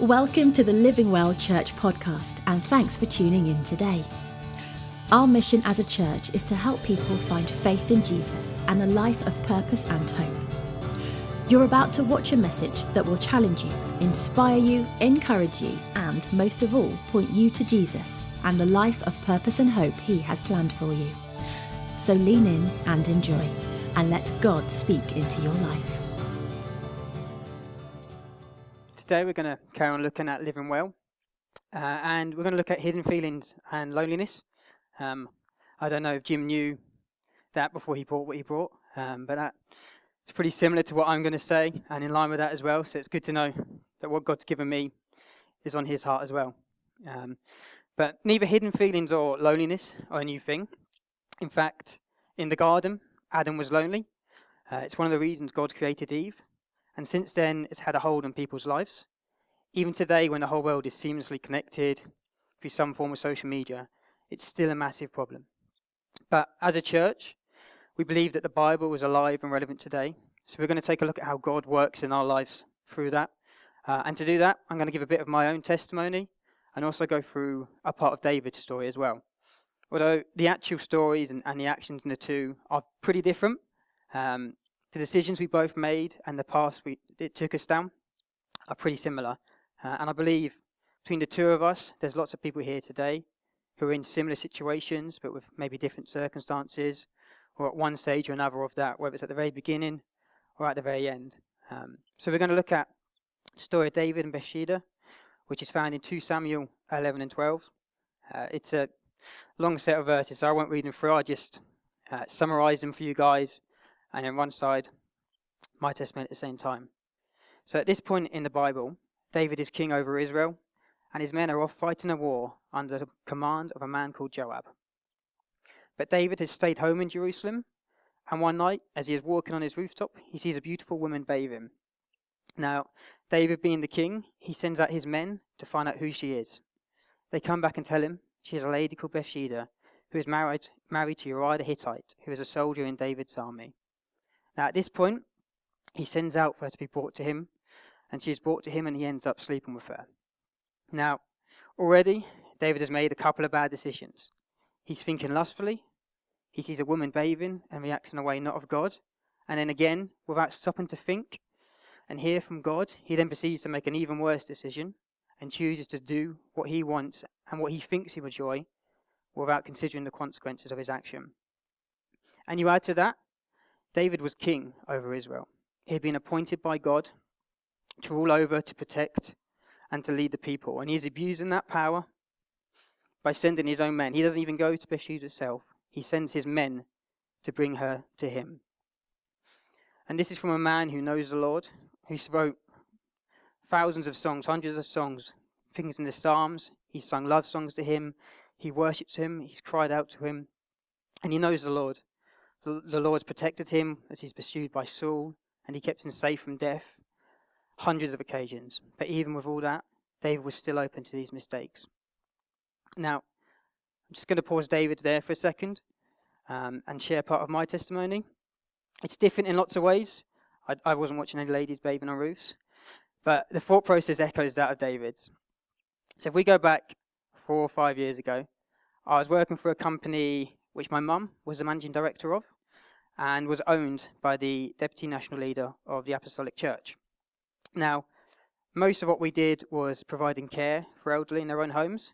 Welcome to the Living Well Church podcast, and thanks for tuning in today. Our mission as a church is to help people find faith in Jesus and a life of purpose and hope. You're about to watch a message that will challenge you, inspire you, encourage you, and most of all, point you to Jesus and the life of purpose and hope He has planned for you. So lean in and enjoy, and let God speak into your life. Today we're going to carry on looking at living well, and we're going to look at hidden feelings and loneliness. I don't know if Jim knew that before he brought what he brought, but it's pretty similar to what I'm going to say and in line with that as well, so it's good to know that what God's given me is on His heart as well. But neither hidden feelings or loneliness are a new thing. In fact, in the garden, Adam was lonely. It's one of the reasons God created Eve. And since then, it's had a hold on people's lives. Even today, when the whole world is seamlessly connected through some form of social media, it's still a massive problem. But as a church, we believe that the Bible is alive and relevant today. So we're going to take a look at how God works in our lives through that. And to do that, I'm going to give a bit of my own testimony and also go through a part of David's story as well. Although the actual stories and the actions in the two are pretty different, the decisions we both made and the path it took us down are pretty similar. And I believe between the two of us, there's lots of people here today who are in similar situations, but with maybe different circumstances, or at one stage or another of that, whether it's at the very beginning or at the very end. So we're going to look at the story of David and Bathsheba, which is found in 2 Samuel 11 and 12. It's a long set of verses, so I won't read them through. I'll just summarize them for you guys, and on one side, my testimony at the same time. So at this point in the Bible, David is king over Israel, and his men are off fighting a war under the command of a man called Joab. But David has stayed home in Jerusalem, and one night, as he is walking on his rooftop, he sees a beautiful woman bathing. Now, David being the king, he sends out his men to find out who she is. They come back and tell him she is a lady called Bathsheba, who is married to Uriah the Hittite, who is a soldier in David's army. Now, at this point, he sends out for her to be brought to him, and she is brought to him, and he ends up sleeping with her. Now, already, David has made a couple of bad decisions. He's thinking lustfully, he sees a woman bathing and reacts in a way not of God, and then again, without stopping to think and hear from God, he then proceeds to make an even worse decision and chooses to do what he wants and what he thinks he will enjoy without considering the consequences of his action. And you add to that, David was king over Israel. He had been appointed by God to rule over, to protect, and to lead the people. And he is abusing that power by sending his own men. He doesn't even go to Bathsheba herself. He sends his men to bring her to him. And this is from a man who knows the Lord, who wrote thousands of songs, hundreds of songs, things in the Psalms. He's sung love songs to him. He worships him. He's cried out to him. And he knows the Lord. The Lord's protected him as he's pursued by Saul, and he kept him safe from death hundreds of occasions. But even with all that, David was still open to these mistakes. Now, I'm just going to pause David there for a second and share part of my testimony. It's different in lots of ways. I wasn't watching any ladies bathing on roofs, but the thought process echoes that of David's. So if we go back 4 or 5 years ago, I was working for a company which my mum was the managing director of, and was owned by the deputy national leader of the Apostolic Church. Now, most of what we did was providing care for elderly in their own homes,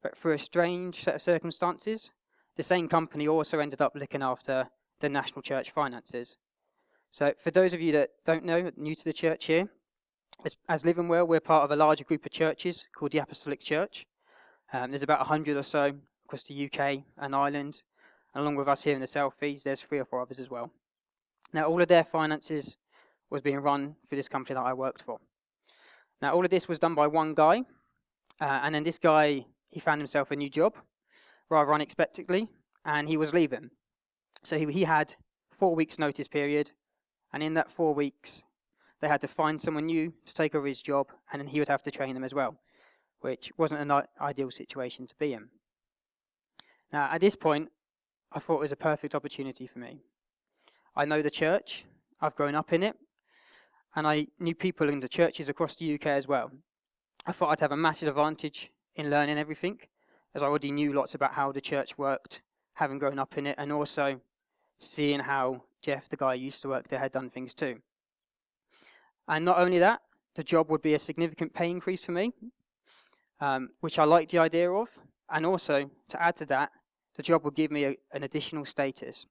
but through a strange set of circumstances, the same company also ended up looking after the national church finances. So for those of you that don't know, new to the church here, as Living Well, we're part of a larger group of churches called the Apostolic Church. There's about 100 or so across the UK and Ireland. And along with us here in the South East, there's 3 or 4 others as well. Now, all of their finances was being run through this company that I worked for. Now, all of this was done by one guy, and then this guy, he found himself a new job, rather unexpectedly, and he was leaving. So he had 4 weeks notice period, and in that 4 weeks, they had to find someone new to take over his job, and then he would have to train them as well, which wasn't an ideal situation to be in. Now, at this point, I thought it was a perfect opportunity for me. I know the church, I've grown up in it, and I knew people in the churches across the UK as well. I thought I'd have a massive advantage in learning everything, as I already knew lots about how the church worked, having grown up in it, and also seeing how Jeff, the guy who used to work there, had done things too. And not only that, the job would be a significant pay increase for me, which I liked the idea of. And also, to add to that, the job would give me an additional status.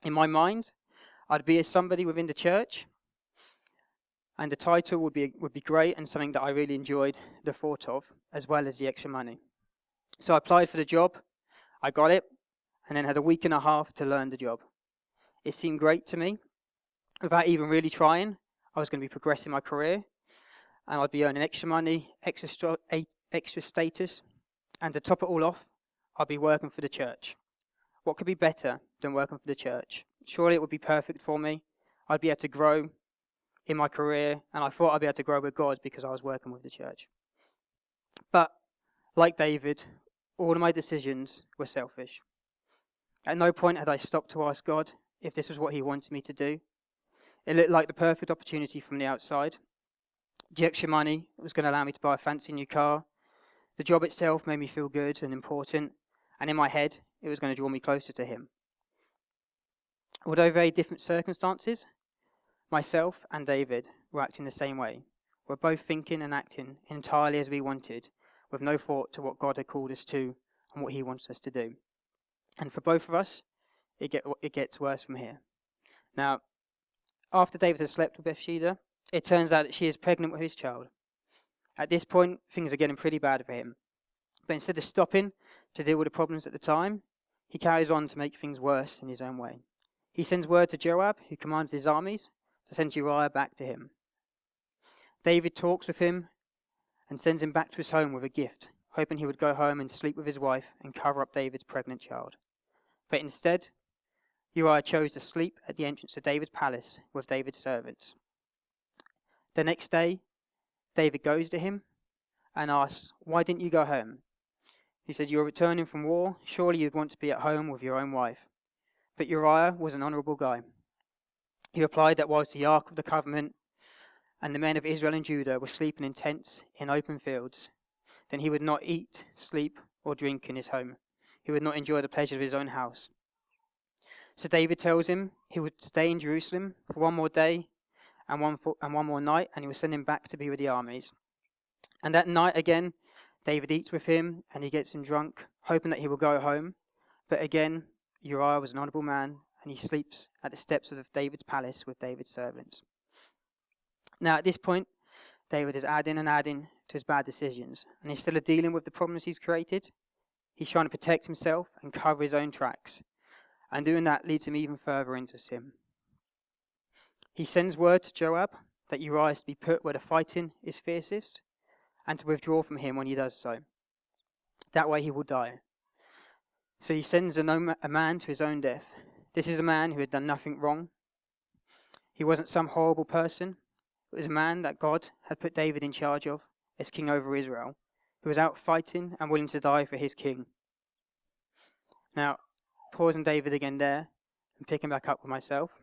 In my mind, I'd be as somebody within the church, and the title would be great and something that I really enjoyed the thought of, as well as the extra money. So I applied for the job, I got it, and then had a week and a half to learn the job. It seemed great to me. Without even really trying, I was going to be progressing my career, and I'd be earning extra money, extra status, and to top it all off, I'd be working for the church. What could be better than working for the church? Surely it would be perfect for me. I'd be able to grow in my career, and I thought I'd be able to grow with God because I was working with the church. But, like David, all of my decisions were selfish. At no point had I stopped to ask God if this was what he wanted me to do. It looked like the perfect opportunity from the outside. The extra money was going to allow me to buy a fancy new car. The job itself made me feel good and important, and in my head, it was going to draw me closer to him. Although very different circumstances, myself and David were acting the same way. We're both thinking and acting entirely as we wanted, with no thought to what God had called us to and what he wants us to do. And for both of us, it gets worse from here. Now, after David has slept with Bathsheba, it turns out that she is pregnant with his child. At this point, things are getting pretty bad for him. But instead of stopping to deal with the problems at the time, he carries on to make things worse in his own way. He sends word to Joab, who commands his armies, to send Uriah back to him. David talks with him and sends him back to his home with a gift, hoping he would go home and sleep with his wife and cover up David's pregnant child. But instead, Uriah chose to sleep at the entrance to David's palace with David's servants. The next day, David goes to him and asks, "Why didn't you go home?" He said, "You're returning from war. Surely you'd want to be at home with your own wife." But Uriah was an honorable guy. He replied that whilst the Ark of the Covenant and the men of Israel and Judah were sleeping in tents in open fields, then he would not eat, sleep, or drink in his home. He would not enjoy the pleasure of his own house. So David tells him he would stay in Jerusalem for one more day and one more night, and he would send him back to be with the armies. And that night again, David eats with him, and he gets him drunk, hoping that he will go home. But again, Uriah was an honorable man, and he sleeps at the steps of David's palace with David's servants. Now, at this point, David is adding to his bad decisions, and instead of dealing with the problems he's created, he's trying to protect himself and cover his own tracks, and doing that leads him even further into sin. He sends word to Joab that Uriah is to be put where the fighting is fiercest, and to withdraw from him when he does so. That way he will die. So he sends a man to his own death. This is a man who had done nothing wrong. He wasn't some horrible person. It was a man that God had put David in charge of as king over Israel, who was out fighting and willing to die for his king. Now, pausing David again there and picking back up with myself.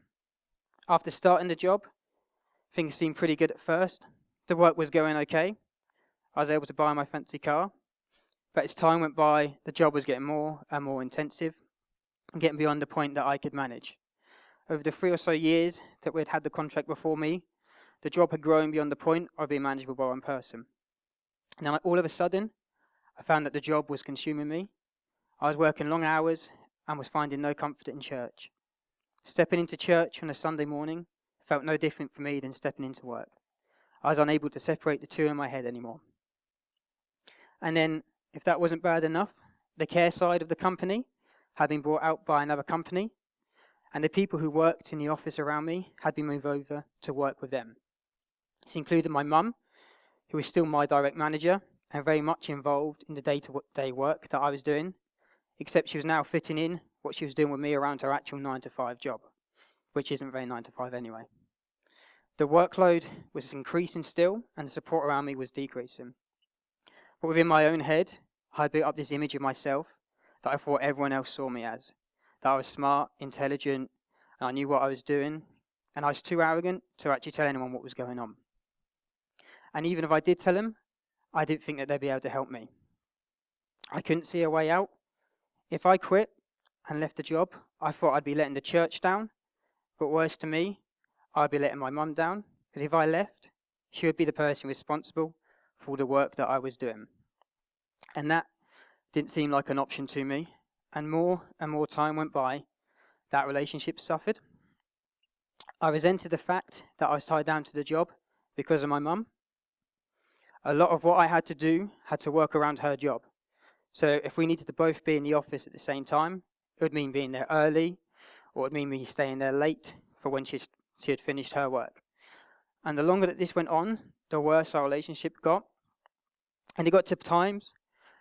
After starting the job, things seemed pretty good at first. The work was going okay. I was able to buy my fancy car. But as time went by, the job was getting more and more intensive and getting beyond the point that I could manage. Over the 3 or so years that we had had the contract before me, the job had grown beyond the point of being manageable by one person. Now, all of a sudden, I found that the job was consuming me. I was working long hours and was finding no comfort in church. Stepping into church on a Sunday morning felt no different for me than stepping into work. I was unable to separate the two in my head anymore. And then, if that wasn't bad enough, the care side of the company had been bought out by another company, and the people who worked in the office around me had been moved over to work with them. This included my mum, who was still my direct manager and very much involved in the day-to-day work that I was doing, except she was now fitting in what she was doing with me around her actual 9-to-5 job, which isn't very 9-to-5 anyway. The workload was increasing still, and the support around me was decreasing. But within my own head, I built up this image of myself that I thought everyone else saw me as. That I was smart, intelligent, and I knew what I was doing, and I was too arrogant to actually tell anyone what was going on. And even if I did tell them, I didn't think that they'd be able to help me. I couldn't see a way out. If I quit and left the job, I thought I'd be letting the church down, but worse to me, I'd be letting my mum down, because if I left, she would be the person responsible for all the work that I was doing. And that didn't seem like an option to me, and more time went by, that relationship suffered. I resented the fact that I was tied down to the job because of my mum. A lot of what I had to do had to work around her job. So if we needed to both be in the office at the same time, it would mean being there early, or it would mean me staying there late for when she had finished her work. And the longer that this went on, the worse our relationship got. And it got to times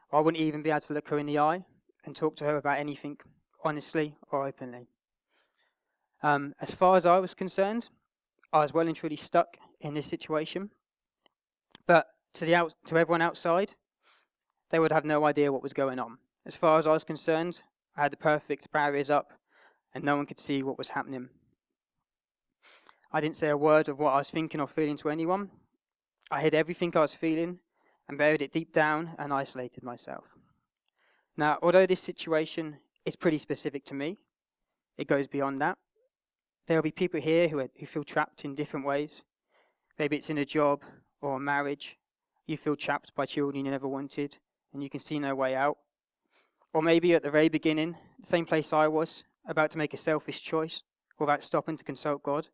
where I wouldn't even be able to look her in the eye and talk to her about anything honestly or openly. As far as I was concerned, I was well and truly stuck in this situation. But to everyone outside, they would have no idea what was going on. As far as I was concerned, I had the perfect barriers up and no one could see what was happening. I didn't say a word of what I was thinking or feeling to anyone. I hid everything I was feeling and buried it deep down and isolated myself. Now, although this situation is pretty specific to me, it goes beyond that. There will be people here who feel trapped in different ways. Maybe it's in a job or a marriage. You feel trapped by children you never wanted and you can see no way out. Or maybe at the very beginning, the same place I was, about to make a selfish choice without stopping to consult God.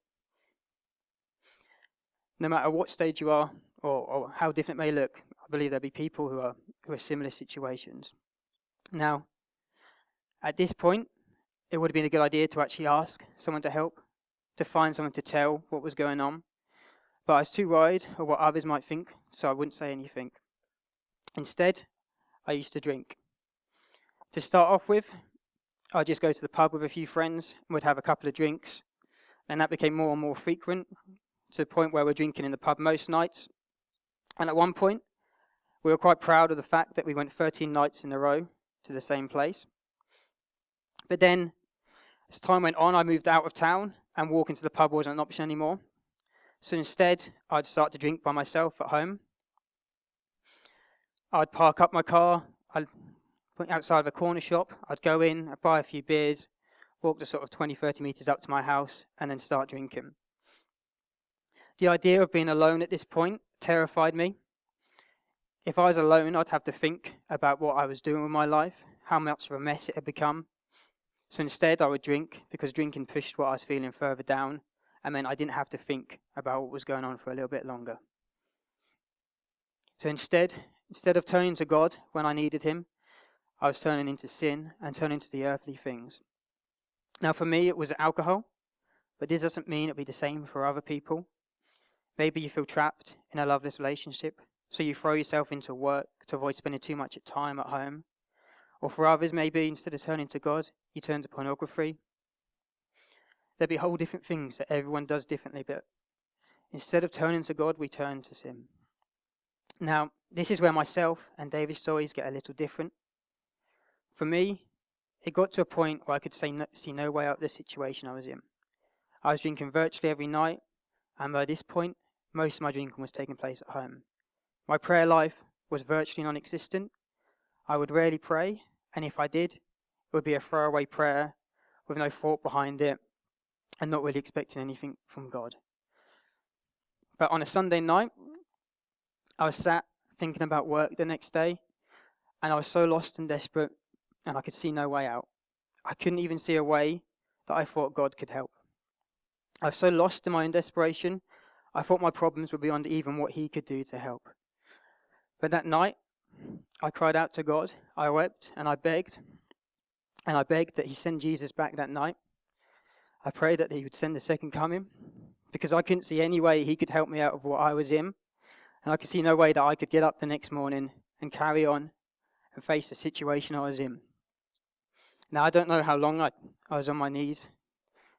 No matter what stage you are or how different it may look, I believe there'll be people who are similar situations. Now, at this point, it would have been a good idea to actually ask someone to help, to find someone to tell what was going on. But I was too worried of what others might think, so I wouldn't say anything. Instead, I used to drink. To start off with, I'd just go to the pub with a few friends and would have a couple of drinks, and that became more and more frequent, to the point where we're drinking in the pub most nights. And at one point, we were quite proud of the fact that we went 13 nights in a row to the same place. But then, as time went on, I moved out of town and walking to the pub wasn't an option anymore. So instead, I'd start to drink by myself at home. I'd park up my car, I'd put it outside of a corner shop, I'd go in, I'd buy a few beers, walk the sort of 20-30 metres up to my house, and then start drinking. The idea of being alone at this point terrified me. If I was alone, I'd have to think about what I was doing with my life, how much of a mess it had become. So instead, I would drink, because drinking pushed what I was feeling further down, and meant I didn't have to think about what was going on for a little bit longer. So instead of turning to God when I needed him, I was turning into sin and turning to the earthly things. Now for me, it was alcohol, but this doesn't mean it'll be the same for other people. Maybe you feel trapped in a loveless relationship, so you throw yourself into work to avoid spending too much time at home. Or for others, maybe instead of turning to God, you turn to pornography. There'll be whole different things that everyone does differently, but instead of turning to God, we turn to sin. Now, this is where myself and David's stories get a little different. For me, it got to a point where I could see no way out of the situation I was in. I was drinking virtually every night, and by this point, most of my drinking was taking place at home. My prayer life was virtually non-existent. I would rarely pray, and if I did, it would be a throwaway prayer with no thought behind it, and not really expecting anything from God. But on a Sunday night, I was sat thinking about work the next day, and I was so lost and desperate, and I could see no way out. I couldn't even see a way that I thought God could help. I was so lost in my own desperation, I thought my problems were beyond even what he could do to help. But that night, I cried out to God, I wept, and I begged that he send Jesus back that night. I prayed that he would send the second coming, because I couldn't see any way he could help me out of what I was in, and I could see no way that I could get up the next morning and carry on and face the situation I was in. Now, I don't know how long I was on my knees,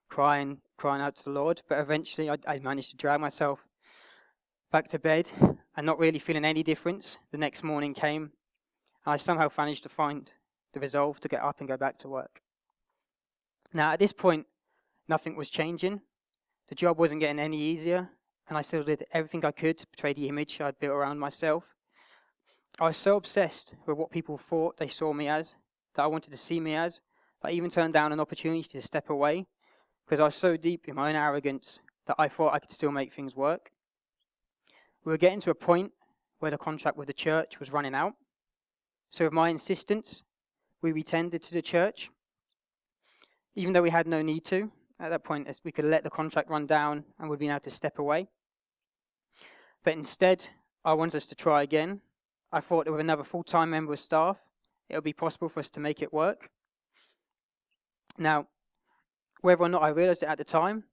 crying out to the Lord, but eventually I managed to drag myself back to bed, and not really feeling any difference, the next morning came, and I somehow managed to find the resolve to get up and go back to work. Now, at this point, nothing was changing. The job wasn't getting any easier, and I still did everything I could to portray the image I'd built around myself. I was so obsessed with what people thought they saw me as, that I wanted to see me as, that I even turned down an opportunity to step away, because I was so deep in my own arrogance that I thought I could still make things work. We were getting to a point where the contract with the church was running out. So with my insistence, we retended to the church, even though we had no need to. At that point, we could let the contract run down and we'd be able to step away. But instead, I wanted us to try again. I thought that with another full-time member of staff, it would be possible for us to make it work. Now, whether or not I realized it at the time,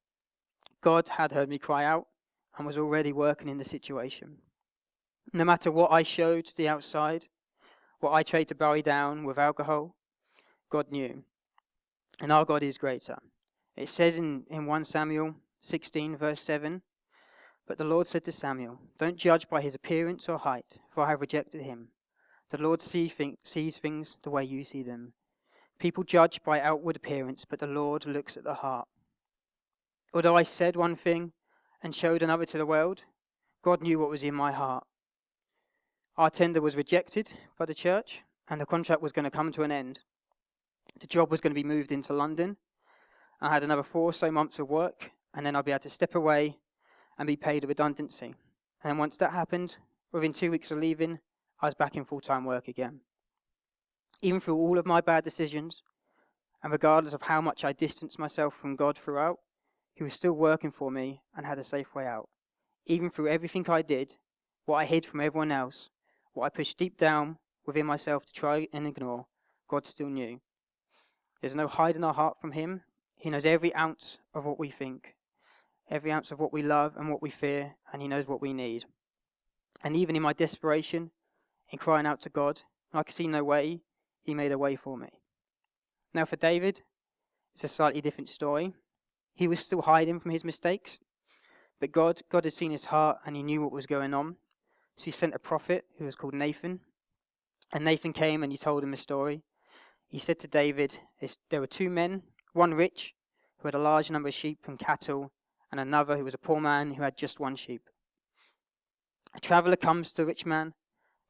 God had heard me cry out and was already working in the situation. No matter what I showed to the outside, what I tried to bury down with alcohol, God knew. And our God is greater. It says in 1 Samuel 16, verse 7, "But the Lord said to Samuel, don't judge by his appearance or height, for I have rejected him. The Lord sees things the way you see them. People judge by outward appearance, but the Lord looks at the heart." Although I said one thing and showed another to the world, God knew what was in my heart. Our tender was rejected by the church, and the contract was going to come to an end. The job was going to be moved into London. I had another 4 or so months of work, and then I'd be able to step away and be paid a redundancy. And once that happened, within 2 weeks of leaving, I was back in full-time work again. Even through all of my bad decisions, and regardless of how much I distanced myself from God throughout, He was still working for me and had a safe way out. Even through everything I did, what I hid from everyone else, what I pushed deep down within myself to try and ignore, God still knew. There's no hiding our heart from Him. He knows every ounce of what we think, every ounce of what we love and what we fear, and He knows what we need. And even in my desperation, in crying out to God, when I could see no way, He made a way for me. Now for David, it's a slightly different story. He was still hiding from his mistakes, but God had seen his heart and He knew what was going on. So He sent a prophet who was called Nathan. And Nathan came and he told him a story. He said to David, there were 2 men, one rich, who had a large number of sheep and cattle, and another who was a poor man who had just 1 sheep. A traveller comes to the rich man,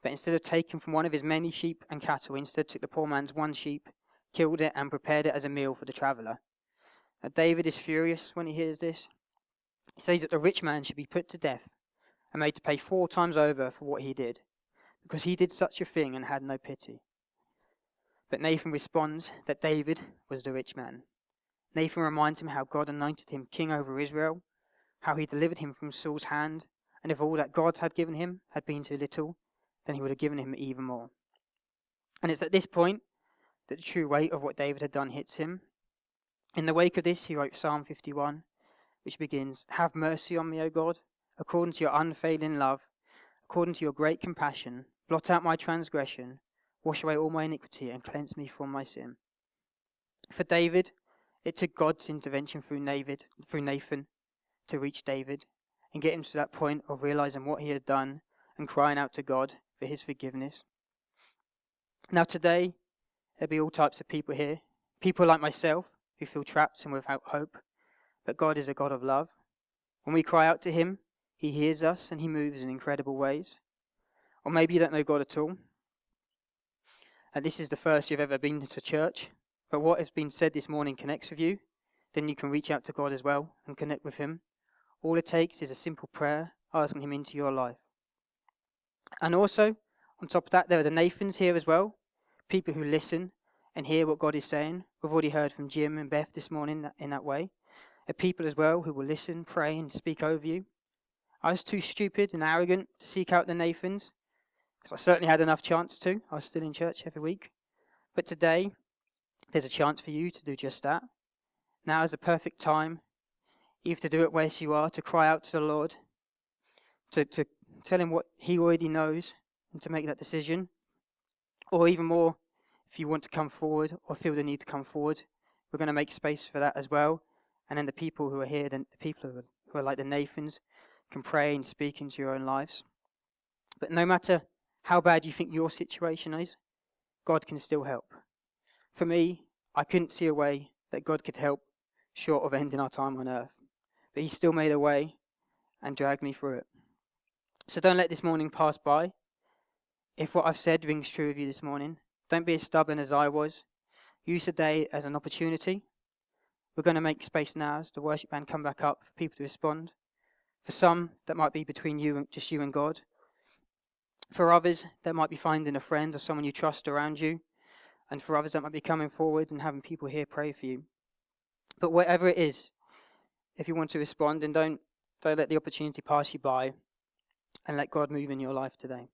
but instead of taking from one of his many sheep and cattle, instead took the poor man's 1 sheep, killed it, and prepared it as a meal for the traveller. Now David is furious when he hears this. He says that the rich man should be put to death and made to pay 4 times over for what he did, because he did such a thing and had no pity. But Nathan responds that David was the rich man. Nathan reminds him how God anointed him king over Israel, how He delivered him from Saul's hand, and if all that God had given him had been too little, then He would have given him even more. And it's at this point that the true weight of what David had done hits him. In the wake of this, he wrote Psalm 51, which begins, "Have mercy on me, O God, according to your unfailing love, according to your great compassion, blot out my transgression, wash away all my iniquity, and cleanse me from my sin." For David, it took God's intervention through Nathan to reach David and get him to that point of realizing what he had done and crying out to God for His forgiveness. Now today, there'll be all types of people here, people like myself who feel trapped and without hope, but God is a God of love. When we cry out to Him, He hears us and He moves in incredible ways. Or maybe you don't know God at all, and this is the first you've ever been to church, but what has been said this morning connects with you, then you can reach out to God as well and connect with Him. All it takes is a simple prayer, asking Him into your life. And also, on top of that, there are the Nathans here as well, people who listen and hear what God is saying. We've already heard from Jim and Beth this morning in that way. There are people as well who will listen, pray, and speak over you. I was too stupid and arrogant to seek out the Nathans, because I certainly had enough chance to. I was still in church every week. But today, there's a chance for you to do just that. Now is the perfect time, either to do it where you are, to cry out to the Lord, to tell Him what He already knows, and to make that decision. Or even more, if you want to come forward or feel the need to come forward, we're going to make space for that as well. And then the people who are here, the people who are like the Nathans, can pray and speak into your own lives. But no matter how bad you think your situation is, God can still help. For me, I couldn't see a way that God could help short of ending our time on earth. But He still made a way and dragged me through it. So don't let this morning pass by. if what I've said rings true of you this morning, don't be as stubborn as I was. Use the day as an opportunity. We're going to make space now as the worship band come back up for people to respond. For some, that might be between you and just you and God. For others, that might be finding a friend or someone you trust around you. And for others, that might be coming forward and having people here pray for you. But whatever it is, if you want to respond, then don't let the opportunity pass you by, and let God move in your life today.